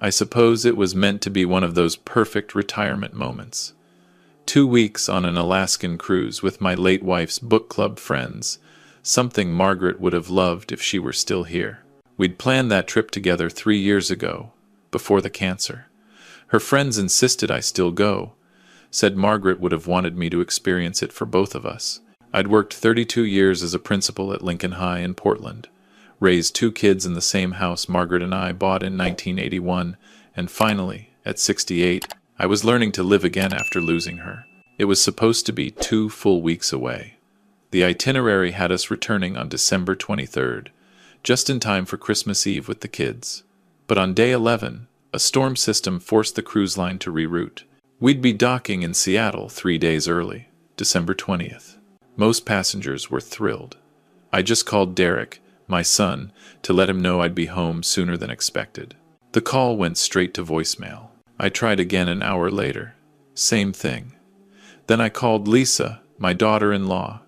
I suppose it was meant to be one of those perfect retirement moments. 2 weeks on an Alaskan cruise with my late wife's book club friends, something Margaret would have loved if she were still here. We'd planned that trip together 3 years ago, before the cancer. Her friends insisted I still go, said Margaret would have wanted me to experience it for both of us. I'd worked 32 years as a principal at Lincoln High in Portland, raised 2 kids in the same house Margaret and I bought in 1981, and finally, at 68, I was learning to live again after losing her. It was supposed to be 2 full weeks away. The itinerary had us returning on December 23rd, just in time for Christmas Eve with the kids. But on day 11, a storm system forced the cruise line to reroute. We'd be docking in Seattle 3 days early, December 20th. Most passengers were thrilled. I just called Derek, my son, to let him know I'd be home sooner than expected. The call went straight to voicemail. I tried again an hour later. Same thing. Then I called Lisa, my daughter-in-law.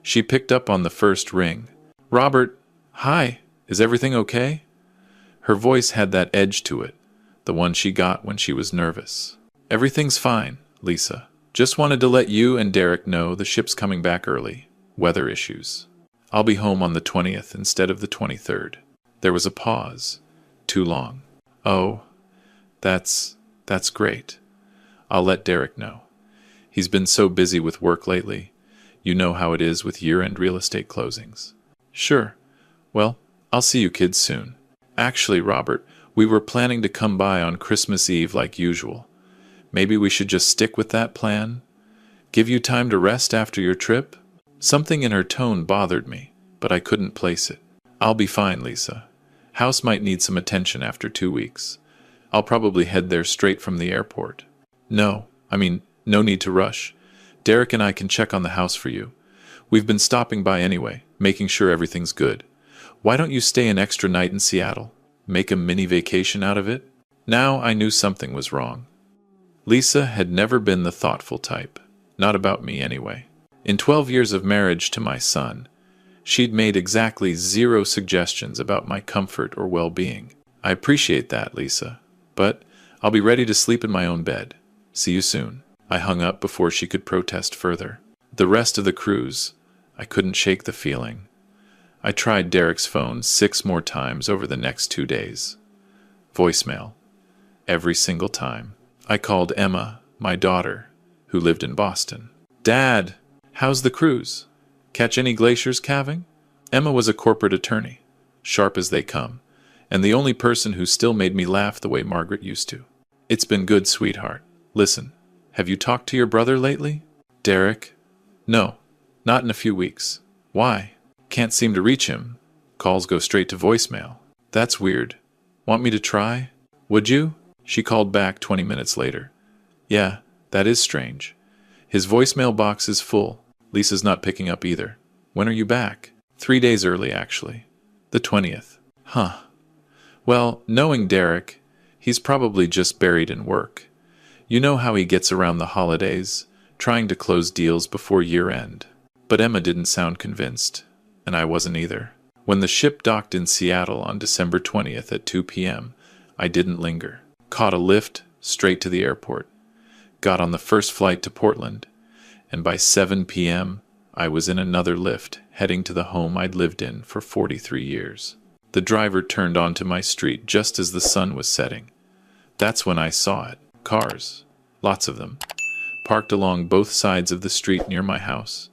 She picked up on the first ring. "Robert, hi, is everything okay?" Her voice had that edge to it, the one she got when she was nervous. "Everything's fine, Lisa. Just wanted to let you and Derek know the ship's coming back early. Weather issues. I'll be home on the 20th instead of the 23rd. There was a pause. Too long. "Oh, that's great. I'll let Derek know. He's been so busy with work lately. You know how it is with year-end real estate closings." "Sure. Well, I'll see you kids soon. Actually, Robert, we were planning to come by on Christmas Eve like usual. Maybe we should just stick with that plan? Give you time to rest after your trip?" Something in her tone bothered me, but I couldn't place it. "I'll be fine, Lisa. House might need some attention after 2 weeks. I'll probably head there straight from the airport." No need to rush. Derek and I can check on the house for you. We've been stopping by anyway, making sure everything's good. Why don't you stay an extra night in Seattle? Make a mini vacation out of it?" Now I knew something was wrong. Lisa had never been the thoughtful type. Not about me anyway. In 12 years of marriage to my son, she'd made exactly 0 suggestions about my comfort or well-being. I appreciate that, Lisa, but I'll be ready to sleep in my own bed. See you soon. I hung up before she could protest further. The rest of the cruise, I couldn't shake the feeling. I tried Derek's phone 6 more times over the next 2 days. Voicemail. Every single time. I called Emma, my daughter, who lived in Boston. "Dad, how's the cruise? Catch any glaciers calving?" Emma was a corporate attorney, sharp as they come, and the only person who still made me laugh the way Margaret used to. "It's been good, sweetheart. Listen, have you talked to your brother lately?" "Derek? No, not in a few weeks." "Why?" "Can't seem to reach him. Calls go straight to voicemail." "That's weird. Want me to try?" "Would you?" She called back 20 minutes later. "Yeah, that is strange. His voicemail box is full. Lisa's not picking up either. When are you back?" 3 days early, actually. The 20th. Huh. Well, knowing Derek, he's probably just buried in work. You know how he gets around the holidays, trying to close deals before year-end. But Emma didn't sound convinced, and I wasn't either. When the ship docked in Seattle on December 20th at 2 p.m., I didn't linger. Caught a lift straight to the airport. Got on the first flight to Portland, and by 7 p.m., I was in another lift, heading to the home I'd lived in for 43 years. The driver turned onto my street just as the sun was setting. That's when I saw it. Cars, lots of them, parked along both sides of the street near my house.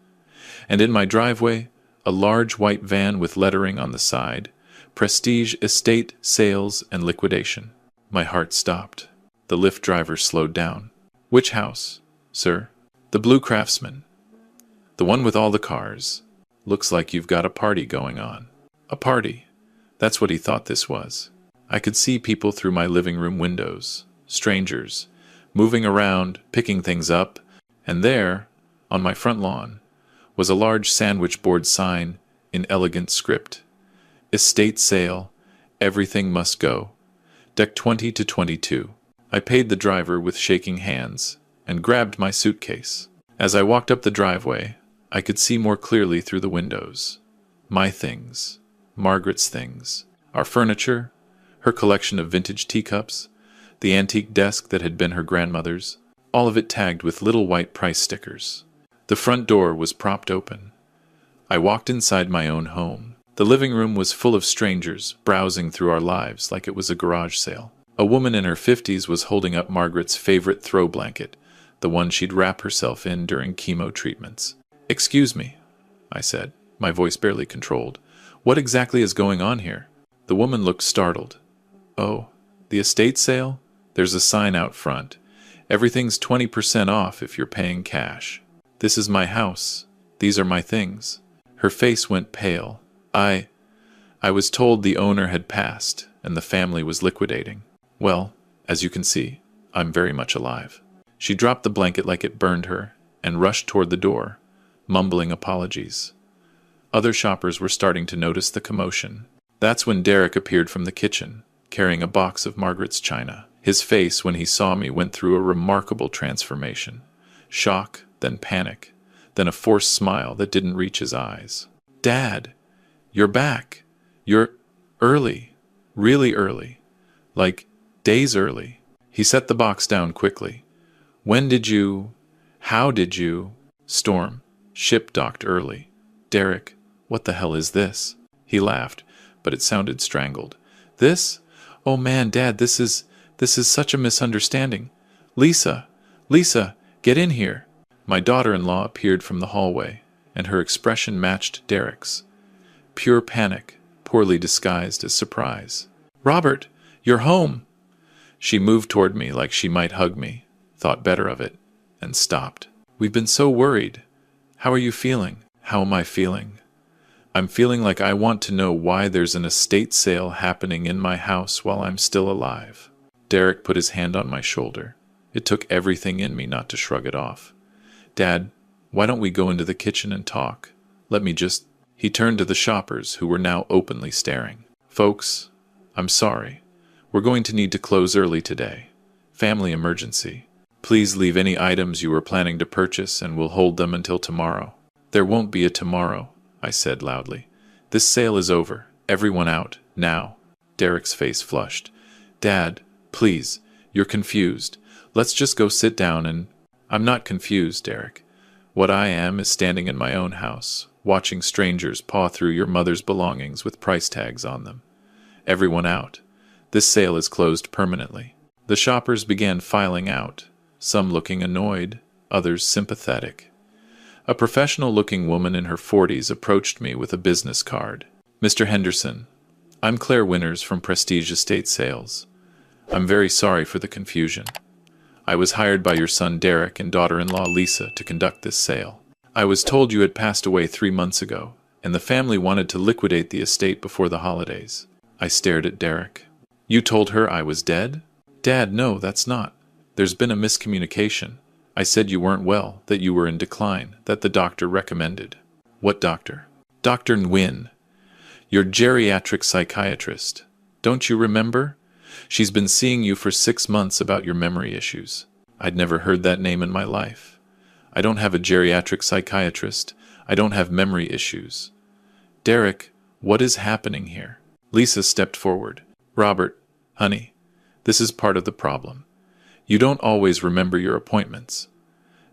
And in my driveway, a large white van with lettering on the side, Prestige Estate Sales and Liquidation. My heart stopped. The Lyft driver slowed down. "Which house, sir?" "The Blue Craftsman. The one with all the cars. Looks like you've got a party going on." A party. That's what he thought this was. I could see people through my living room windows, strangers, moving around, picking things up, and there, on my front lawn, was a large sandwich board sign in elegant script. "Estate sale. Everything must go. Deck 20 to 22. I paid the driver with shaking hands and grabbed my suitcase. As I walked up the driveway, I could see more clearly through the windows. My things, Margaret's things, our furniture, her collection of vintage teacups, the antique desk that had been her grandmother's, all of it tagged with little white price stickers. The front door was propped open. I walked inside my own home. The living room was full of strangers, browsing through our lives like it was a garage sale. A woman in her 50s was holding up Margaret's favorite throw blanket, the one she'd wrap herself in during chemo treatments. "Excuse me," I said, my voice barely controlled. "What exactly is going on here?" The woman looked startled. "Oh, the estate sale? There's a sign out front. Everything's 20% off if you're paying cash. This is my house. These are my things." Her face went pale. I was told the owner had passed and the family was liquidating. Well, as you can see, I'm very much alive. She dropped the blanket like it burned her and rushed toward the door, mumbling apologies. Other shoppers were starting to notice the commotion. That's when Derek appeared from the kitchen, carrying a box of Margaret's china. His face, when he saw me, went through a remarkable transformation. Shock, then panic, then a forced smile that didn't reach his eyes. "Dad, you're back. You're early. Really early. Like, days early." He set the box down quickly. How did you? Storm. Ship docked early. Derek, what the hell is this? He laughed, but it sounded strangled. This? Oh man, Dad, this is such a misunderstanding. Lisa, get in here. My daughter-in-law appeared from the hallway, and her expression matched Derek's. Pure panic, poorly disguised as surprise. "Robert, you're home!" She moved toward me like she might hug me, thought better of it, and stopped. "We've been so worried. How are you feeling?" "How am I feeling? I'm feeling like I want to know why there's an estate sale happening in my house while I'm still alive." Derek put his hand on my shoulder. It took everything in me not to shrug it off. "Dad, why don't we go into the kitchen and talk? He turned to the shoppers, who were now openly staring. "Folks, I'm sorry. We're going to need to close early today. Family emergency. Please leave any items you were planning to purchase and we'll hold them until tomorrow." "There won't be a tomorrow," I said loudly. "This sale is over. Everyone out. Now." Derek's face flushed. "Dad, please. You're confused. Let's just go sit down and—" "I'm not confused, Derek. What I am is standing in my own house, watching strangers paw through your mother's belongings with price tags on them. Everyone out. This sale is closed permanently." The shoppers began filing out, some looking annoyed, others sympathetic. A professional-looking woman in her 40s approached me with a business card. "Mr. Henderson, I'm Claire Winters from Prestige Estate Sales. I'm very sorry for the confusion. I was hired by your son Derek and daughter-in-law Lisa to conduct this sale. I was told you had passed away 3 months ago, and the family wanted to liquidate the estate before the holidays." I stared at Derek. "You told her I was dead?" "Dad, no, that's not. There's been a miscommunication. I said you weren't well, that you were in decline, that the doctor recommended." "What doctor?" "Dr. Nguyen, your geriatric psychiatrist. Don't you remember? She's been seeing you for 6 months about your memory issues." I'd never heard that name in my life. "I don't have a geriatric psychiatrist. I don't have memory issues." "Derek, what is happening here?" Lisa stepped forward. "Robert, honey, this is part of the problem. You don't always remember your appointments.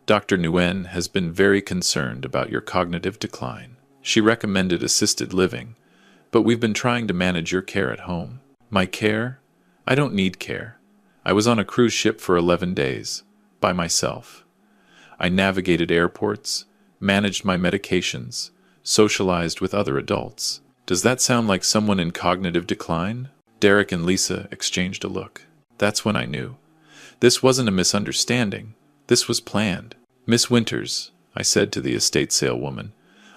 Dr. Nguyen has been very concerned about your cognitive decline. She recommended assisted living, but we've been trying to manage your care at home." "My care? I don't need care. I was on a cruise ship for 11 days, by myself. I navigated airports, managed my medications, socialized with other adults." "Does that sound like someone in cognitive decline?" Derek and Lisa exchanged a look. That's when I knew. This wasn't a misunderstanding. This was planned. "Miss Winters," I said to the estate sale woman,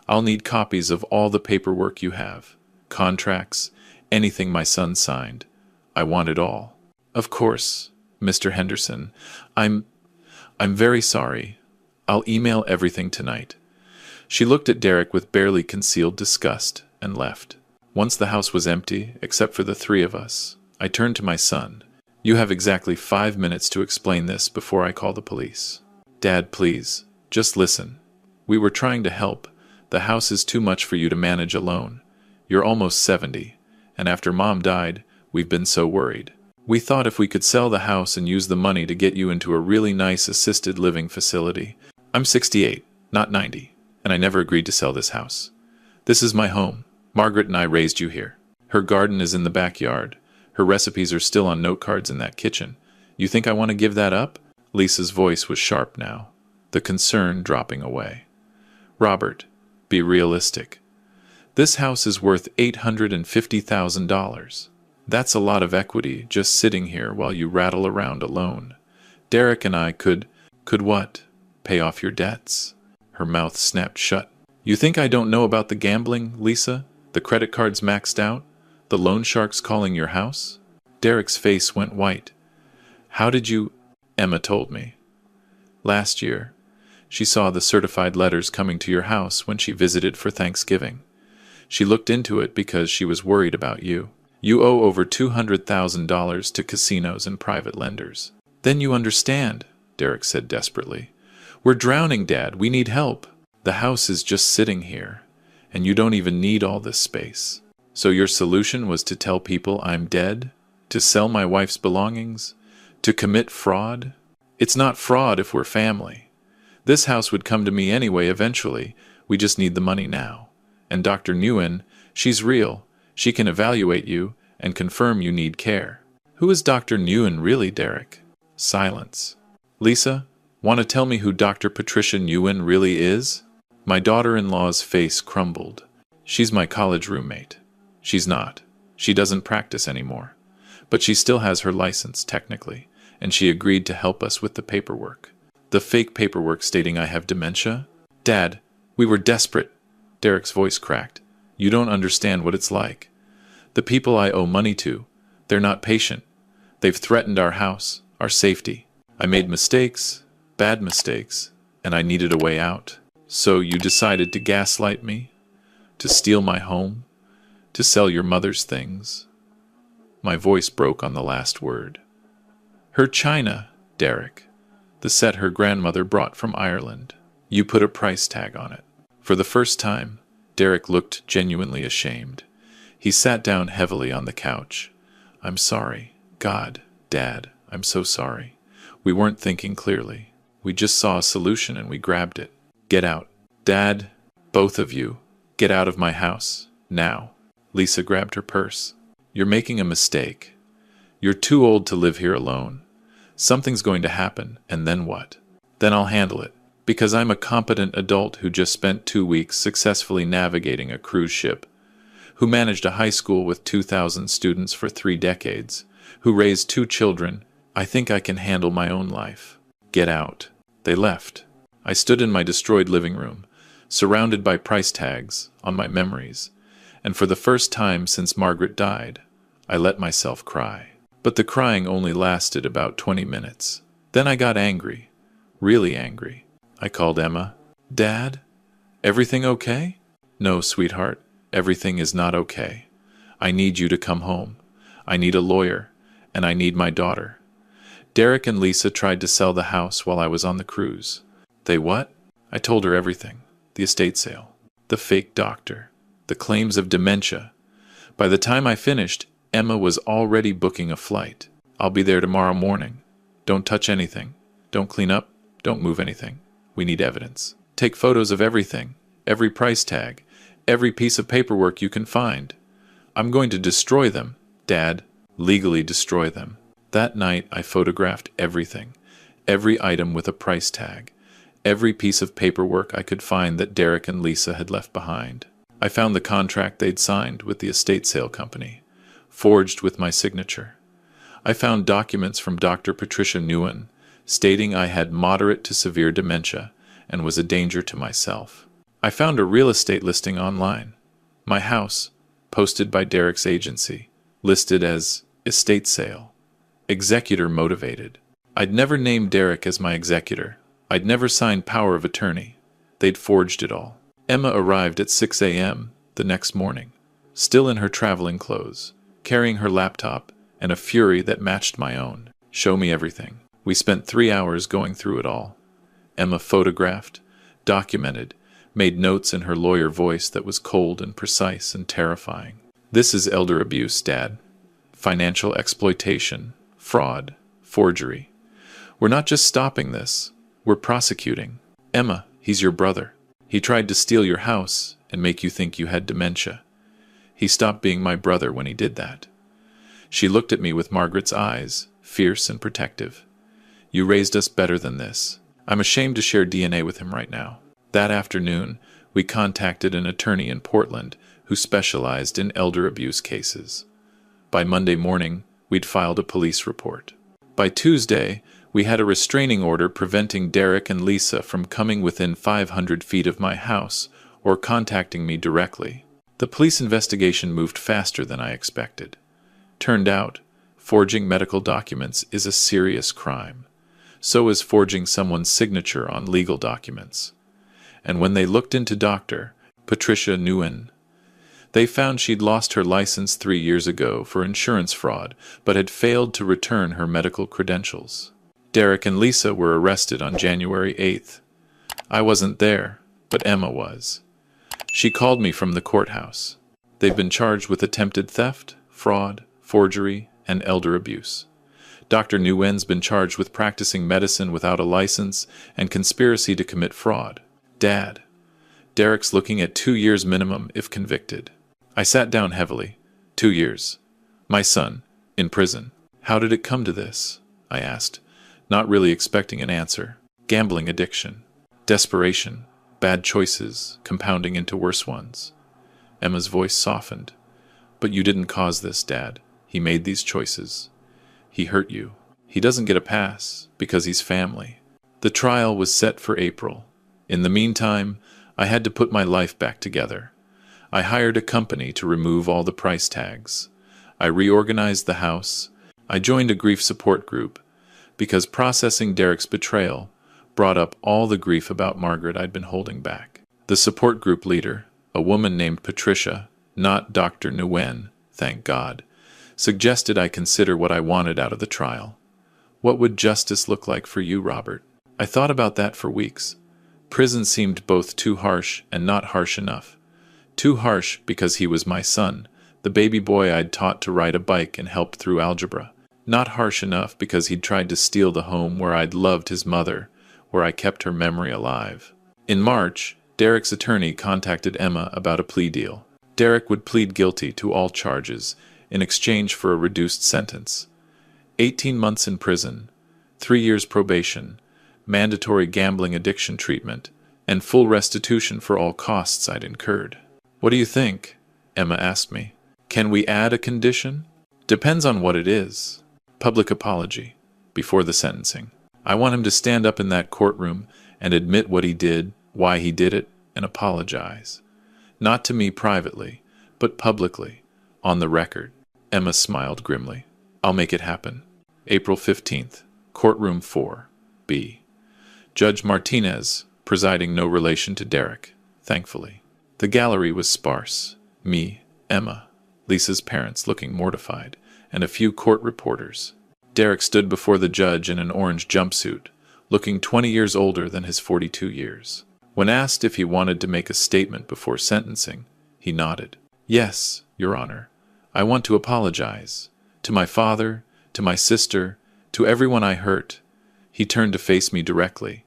"I'll need copies of all the paperwork you have. Contracts, anything my son signed. I want it all." "Of course, Mr. Henderson. I'm very sorry. I'll email everything tonight." She looked at Derek with barely concealed disgust and left. Once the house was empty, except for the 3 of us, I turned to my son. "You have exactly 5 minutes to explain this before I call the police." "Dad, please, just listen. We were trying to help. The house is too much for you to manage alone. You're almost 70, and after Mom died, we've been so worried. We thought if we could sell the house and use the money to get you into a really nice assisted living facility. I'm 68, not 90, and I never agreed to sell this house. This is my home. Margaret and I raised you here. Her garden is in the backyard. Her recipes are still on note cards in that kitchen. You think I want to give that up? Lisa's voice was sharp now, the concern dropping away. Robert, be realistic. This house is worth $850,000. That's a lot of equity just sitting here while you rattle around alone. Derek and I could what? Pay off your debts? Her mouth snapped shut. You think I don't know about the gambling, Lisa? The credit cards maxed out? The loan sharks calling your house? Derek's face went white. How did you? Emma told me. Last year, she saw the certified letters coming to your house when she visited for Thanksgiving. She looked into it because she was worried about you. You owe over $200,000 to casinos and private lenders. Then you understand, Derek said desperately. We're drowning, Dad. We need help. The house is just sitting here, and you don't even need all this space. So your solution was to tell people I'm dead? To sell my wife's belongings? To commit fraud? It's not fraud if we're family. This house would come to me anyway eventually. We just need the money now. And Dr. Nguyen, she's real. She can evaluate you and confirm you need care. Who is Dr. Nguyen really, Derek? Silence. Lisa, want to tell me who Dr. Patricia Nguyen really is? My daughter-in-law's face crumbled. She's my college roommate. She's not. She doesn't practice anymore. But she still has her license, technically, and she agreed to help us with the paperwork. The fake paperwork stating I have dementia? Dad, we were desperate. Derek's voice cracked. You don't understand what it's like. The people I owe money to, they're not patient. They've threatened our house, our safety. I made mistakes, bad mistakes, and I needed a way out. So you decided to gaslight me? To steal my home? To sell your mother's things? My voice broke on the last word. Her china, Derek. The set her grandmother brought from Ireland. You put a price tag on it. For the first time, Derek looked genuinely ashamed. He sat down heavily on the couch. I'm sorry. God, Dad, I'm so sorry. We weren't thinking clearly. We just saw a solution and we grabbed it. Get out. Dad, both of you, get out of my house. Now. Lisa grabbed her purse. You're making a mistake. You're too old to live here alone. Something's going to happen, and then what? Then I'll handle it. Because I'm a competent adult who just spent 2 weeks successfully navigating a cruise ship, who managed a high school with 2,000 students for 3 decades, who raised 2 children. I think I can handle my own life. Get out. They left. I stood in my destroyed living room, surrounded by price tags on my memories, and for the first time since Margaret died, I let myself cry. But the crying only lasted about 20 minutes. Then I got angry, really angry. I called Emma. Dad? Everything okay? No, sweetheart, everything is not okay. I need you to come home. I need a lawyer, and I need my daughter. Derek and Lisa tried to sell the house while I was on the cruise. They what? I told her everything. The estate sale. The fake doctor. The claims of dementia. By the time I finished, Emma was already booking a flight. I'll be there tomorrow morning. Don't touch anything. Don't clean up. Don't move anything. We need evidence. Take photos of everything. Every price tag. Every piece of paperwork you can find. I'm going to destroy them, Dad. Legally destroy them. That night I photographed everything. Every item with a price tag. Every piece of paperwork I could find that Derek and Lisa had left behind. I found the contract they'd signed with the estate sale company, forged with my signature. I found documents from Dr. Patricia Nguyen stating I had moderate to severe dementia and was a danger to myself. I found a real estate listing online. My house, posted by Derek's agency, listed as estate sale. Executor motivated. I'd never named Derek as my executor. I'd never signed power of attorney. They'd forged it all. Emma arrived at 6 a.m. the next morning, still in her traveling clothes, carrying her laptop and a fury that matched my own. Show me everything. We spent 3 hours going through it all. Emma photographed, documented, made notes in her lawyer voice that was cold and precise and terrifying. This is elder abuse, Dad. Financial exploitation. fraud, forgery. We're not just stopping this, we're prosecuting. Emma, he's your brother. He tried to steal your house and make you think you had dementia. He stopped being my brother when he did that. She looked at me with Margaret's eyes, fierce and protective. You raised us better than this. I'm ashamed to share DNA with him right now. That afternoon, we contacted an attorney in Portland who specialized in elder abuse cases. By Monday morning, we'd filed a police report. By Tuesday, we had a restraining order preventing Derek and Lisa from coming within 500 feet of my house or contacting me directly. The police investigation moved faster than I expected. Turned out, forging medical documents is a serious crime. So is forging someone's signature on legal documents. And when they looked into Dr. Patricia Nguyen, they found she'd lost her license 3 years ago for insurance fraud, but had failed to return her medical credentials. Derek and Lisa were arrested on January 8th. I wasn't there, but Emma was. She called me from the courthouse. They've been charged with attempted theft, fraud, forgery, and elder abuse. Dr. Nguyen's been charged with practicing medicine without a license and conspiracy to commit fraud. Dad, Derek's looking at 2 years minimum if convicted. I sat down heavily. 2 years. My son, in prison. How did it come to this? I asked, not really expecting an answer. Gambling addiction. Desperation. Bad choices, compounding into worse ones. Emma's voice softened. But you didn't cause this, Dad. He made these choices. He hurt you. He doesn't get a pass, because he's family. The trial was set for April. In the meantime, I had to put my life back together. I hired a company to remove all the price tags. I reorganized the house. I joined a grief support group, because processing Derek's betrayal brought up all the grief about Margaret I'd been holding back. The support group leader, a woman named Patricia, not Dr. Nguyen, thank God, suggested I consider what I wanted out of the trial. What would justice look like for you, Robert? I thought about that for weeks. Prison seemed both too harsh and not harsh enough. Too harsh because he was my son, the baby boy I'd taught to ride a bike and helped through algebra. Not harsh enough because he'd tried to steal the home where I'd loved his mother, where I kept her memory alive. In March, Derek's attorney contacted Emma about a plea deal. Derek would plead guilty to all charges in exchange for a reduced sentence. 18 months in prison, 3 years probation, mandatory gambling addiction treatment, and full restitution for all costs I'd incurred. What do you think? Emma asked me. Can we add a condition? Depends on what it is. Public apology, before the sentencing. I want him to stand up in that courtroom and admit what he did, why he did it, and apologize. Not to me privately, but publicly, on the record. Emma smiled grimly. I'll make it happen. April 15th, Courtroom 4, B. Judge Martinez, presiding, no relation to Derek, thankfully. The gallery was sparse. Me, Emma, Lisa's parents looking mortified, and a few court reporters. Derek stood before the judge in an orange jumpsuit, looking 20 years older than his 42 years. When asked if he wanted to make a statement before sentencing, he nodded. Yes, Your Honor. I want to apologize. To my father, to my sister, to everyone I hurt. He turned to face me directly.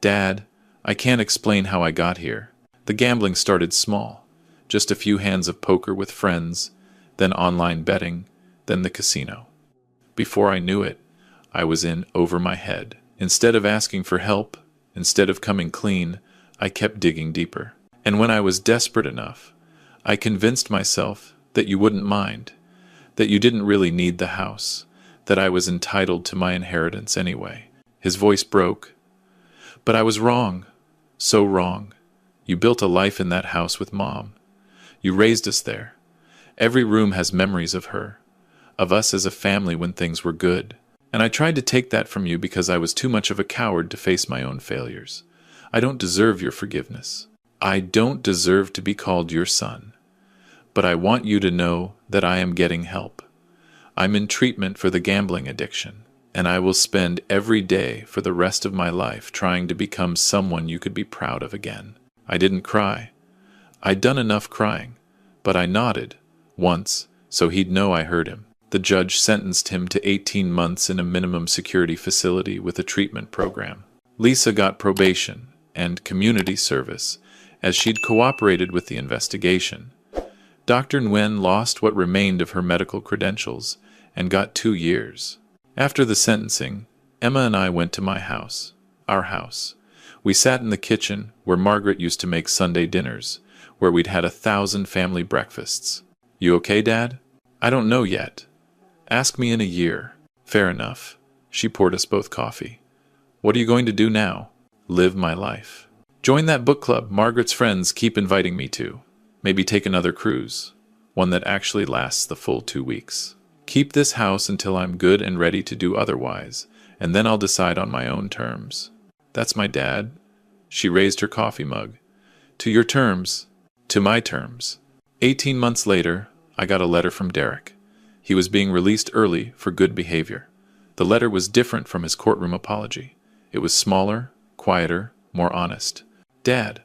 Dad, I can't explain how I got here. The gambling started small. Just a few hands of poker with friends, then online betting, then the casino. Before I knew it, I was in over my head. Instead of asking for help, instead of coming clean, I kept digging deeper. And when I was desperate enough, I convinced myself that you wouldn't mind, that you didn't really need the house, that I was entitled to my inheritance anyway. His voice broke. But I was wrong, so wrong. You built a life in that house with Mom. You raised us there. Every room has memories of her, of us as a family when things were good. And I tried to take that from you because I was too much of a coward to face my own failures. I don't deserve your forgiveness. I don't deserve to be called your son. But I want you to know that I am getting help. I'm in treatment for the gambling addiction, and I will spend every day for the rest of my life trying to become someone you could be proud of again. I didn't cry. I'd done enough crying, but I nodded, once, so he'd know I heard him. The judge sentenced him to 18 months in a minimum security facility with a treatment program. Lisa got probation and community service, as she'd cooperated with the investigation. Dr. Nguyen lost what remained of her medical credentials and got 2 years. After the sentencing, Emma and I went to my house, our house. We sat in the kitchen where Margaret used to make Sunday dinners, where we'd had 1,000 family breakfasts. "You okay, Dad?" "I don't know yet. Ask me in a year." "Fair enough." She poured us both coffee. "What are you going to do now?" "Live my life. Join that book club Margaret's friends keep inviting me to. Maybe take another cruise, one that actually lasts the full 2 weeks. Keep this house until I'm good and ready to do otherwise, and then I'll decide on my own terms." "That's my dad." She raised her coffee mug. "To your terms." "To my terms." 18 months later, I got a letter from Derek. He was being released early for good behavior. The letter was different from his courtroom apology. It was smaller, quieter, more honest. "Dad,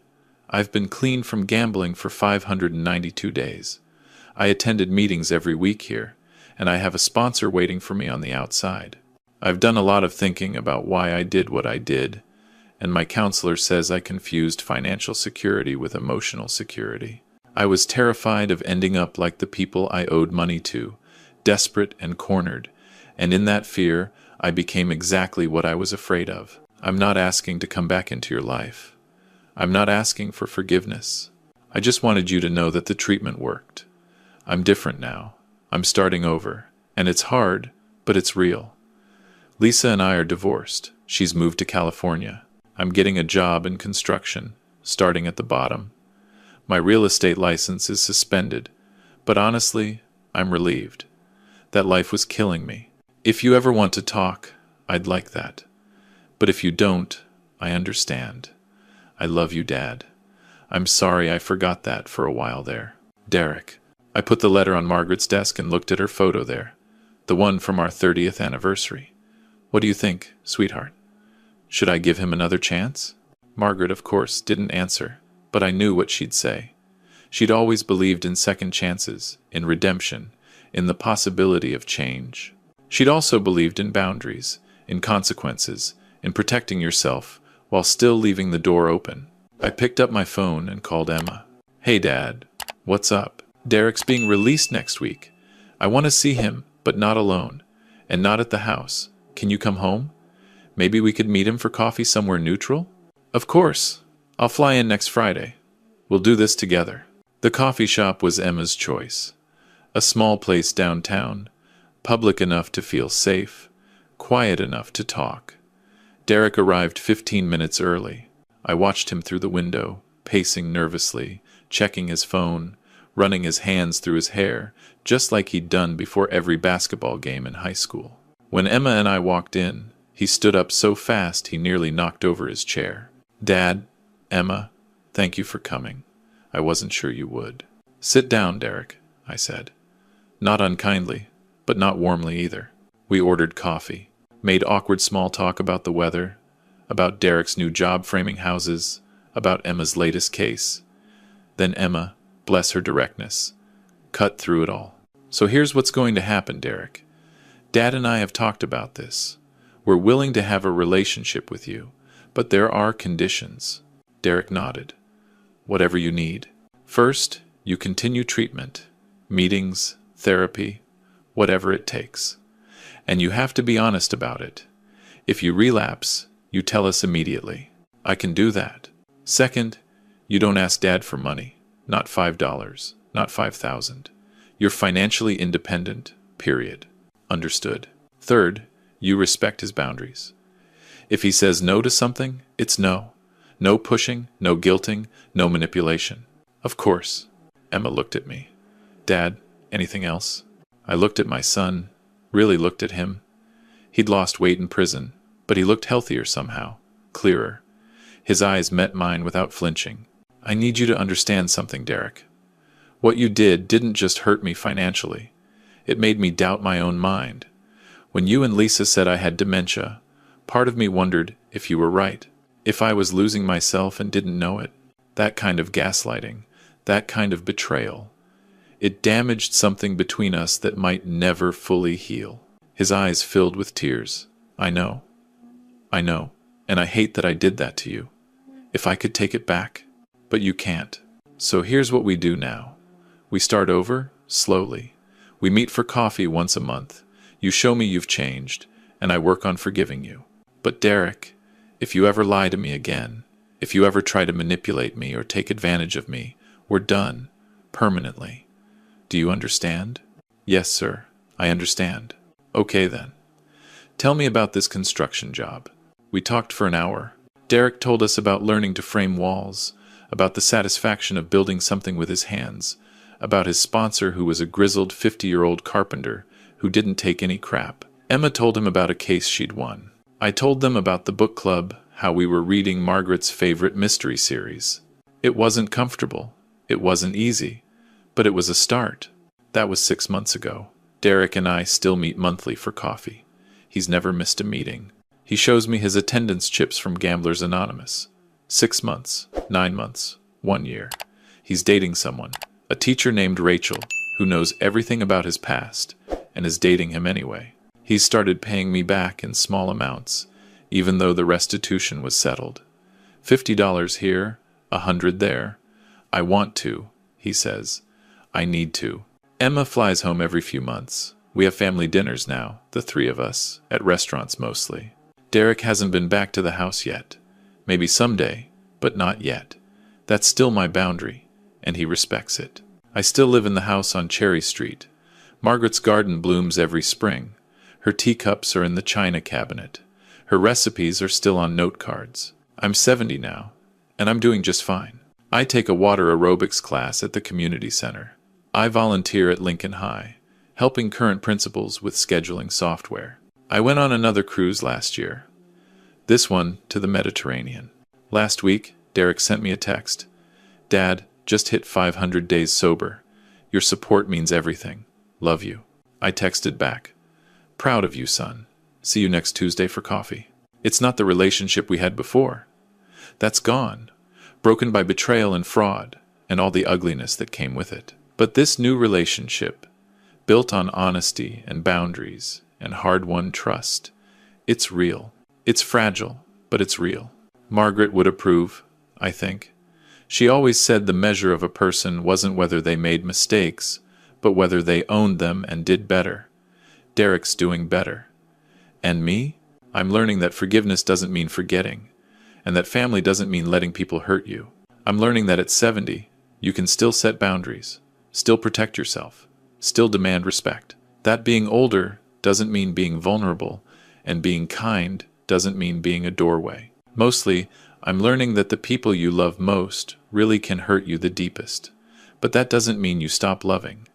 I've been clean from gambling for 592 days. I attended meetings every week here, and I have a sponsor waiting for me on the outside. I've done a lot of thinking about why I did what I did, and my counselor says I confused financial security with emotional security. I was terrified of ending up like the people I owed money to, desperate and cornered, and in that fear, I became exactly what I was afraid of. I'm not asking to come back into your life. I'm not asking for forgiveness. I just wanted you to know that the treatment worked. I'm different now. I'm starting over, and it's hard, but it's real. Lisa and I are divorced. She's moved to California. I'm getting a job in construction, starting at the bottom. My real estate license is suspended, but honestly, I'm relieved. That life was killing me. If you ever want to talk, I'd like that. But if you don't, I understand. I love you, Dad. I'm sorry I forgot that for a while there. Derek." I put the letter on Margaret's desk and looked at her photo there, the one from our 30th anniversary. "What do you think, sweetheart? Should I give him another chance?" Margaret, of course, didn't answer, but I knew what she'd say. She'd always believed in second chances, in redemption, in the possibility of change. She'd also believed in boundaries, in consequences, in protecting yourself while still leaving the door open. I picked up my phone and called Emma. "Hey, Dad. What's up? Derek's being released next week. I want to see him, but not alone, and not at the house. Can you come home? Maybe we could meet him for coffee somewhere neutral?" "Of course. I'll fly in next Friday. We'll do this together." The coffee shop was Emma's choice. A small place downtown, public enough to feel safe, quiet enough to talk. Derek arrived 15 minutes early. I watched him through the window, pacing nervously, checking his phone, running his hands through his hair, just like he'd done before every basketball game in high school. When Emma and I walked in, he stood up so fast he nearly knocked over his chair. "Dad, Emma, thank you for coming. I wasn't sure you would." "Sit down, Derek," I said. Not unkindly, but not warmly either. We ordered coffee, made awkward small talk about the weather, about Derek's new job framing houses, about Emma's latest case. Then Emma, bless her directness, cut through it all. "So here's what's going to happen, Derek. Dad and I have talked about this. We're willing to have a relationship with you, but there are conditions." Derek nodded. "Whatever you need. First, you continue treatment, meetings, therapy, whatever it takes. And you have to be honest about it. If you relapse, you tell us immediately. I can do that. Second, you don't ask Dad for money. Not $5, not $5,000. You're financially independent, period. Understood. Third, you respect his boundaries. If he says no to something, it's no. No pushing, no guilting, no manipulation." "Of course." Emma looked at me. "Dad, anything else?" I looked at my son, really looked at him. He'd lost weight in prison, but he looked healthier somehow, clearer. His eyes met mine without flinching. "I need you to understand something, Derek. What you didn't just hurt me financially. It made me doubt my own mind. When you and Lisa said I had dementia, part of me wondered if you were right, if I was losing myself and didn't know it. That kind of gaslighting, that kind of betrayal. It damaged something between us that might never fully heal. His eyes filled with tears. I know, and I hate that I did that to you. If I could take it back, but you can't. So here's what we do now. We start over, slowly. We meet for coffee once a month. You show me you've changed, and I work on forgiving you. But Derek, if you ever lie to me again, if you ever try to manipulate me or take advantage of me, we're done, permanently. Do you understand? Yes, sir, I understand. Okay then. Tell me about this construction job. We talked for an hour. Derek told us about learning to frame walls, about the satisfaction of building something with his hands, about his sponsor who was a grizzled 50-year-old carpenter who didn't take any crap. Emma told him about a case she'd won. I told them about the book club, how we were reading Margaret's favorite mystery series. It wasn't comfortable. It wasn't easy. But it was a start. That was 6 months ago. Derek and I still meet monthly for coffee. He's never missed a meeting. He shows me his attendance chips from Gamblers Anonymous. 6 months, 9 months, 1 year. He's dating someone, a teacher named Rachel, who knows everything about his past, and is dating him anyway. He's started paying me back in small amounts, even though the restitution was settled. $50 here, $100 there. I want to, he says. I need to. Emma flies home every few months. We have family dinners now, the three of us, at restaurants mostly. Derek hasn't been back to the house yet. Maybe someday, but not yet. That's still my boundary, and he respects it. I still live in the house on Cherry Street. Margaret's garden blooms every spring. Her teacups are in the china cabinet. Her recipes are still on note cards. I'm 70 now, and I'm doing just fine. I take a water aerobics class at the community center. I volunteer at Lincoln High, helping current principals with scheduling software. I went on another cruise last year. This one to the Mediterranean. Last week, Derek sent me a text. Dad, just hit 500 days sober. Your support means everything. Love you. I texted back. Proud of you, son. See you next Tuesday for coffee. It's not the relationship we had before. That's gone. Broken by betrayal and fraud, and all the ugliness that came with it. But this new relationship, built on honesty and boundaries and hard-won trust, it's real. It's fragile, but it's real. Margaret would approve, I think. She always said the measure of a person wasn't whether they made mistakes, but whether they owned them and did better. Derek's doing better. And me? I'm learning that forgiveness doesn't mean forgetting, and that family doesn't mean letting people hurt you. I'm learning that at 70, you can still set boundaries, still protect yourself, still demand respect. That being older doesn't mean being vulnerable, and being kind doesn't mean being a doorway. Mostly, I'm learning that the people you love most really can hurt you the deepest. But that doesn't mean you stop loving.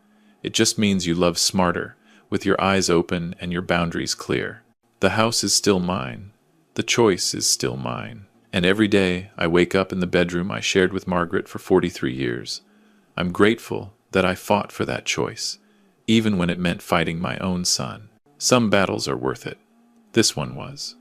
It just means you love smarter, with your eyes open and your boundaries clear. The house is still mine. The choice is still mine. And every day I wake up in the bedroom I shared with Margaret for 43 years. I'm grateful that I fought for that choice, even when it meant fighting my own son. Some battles are worth it. This one was.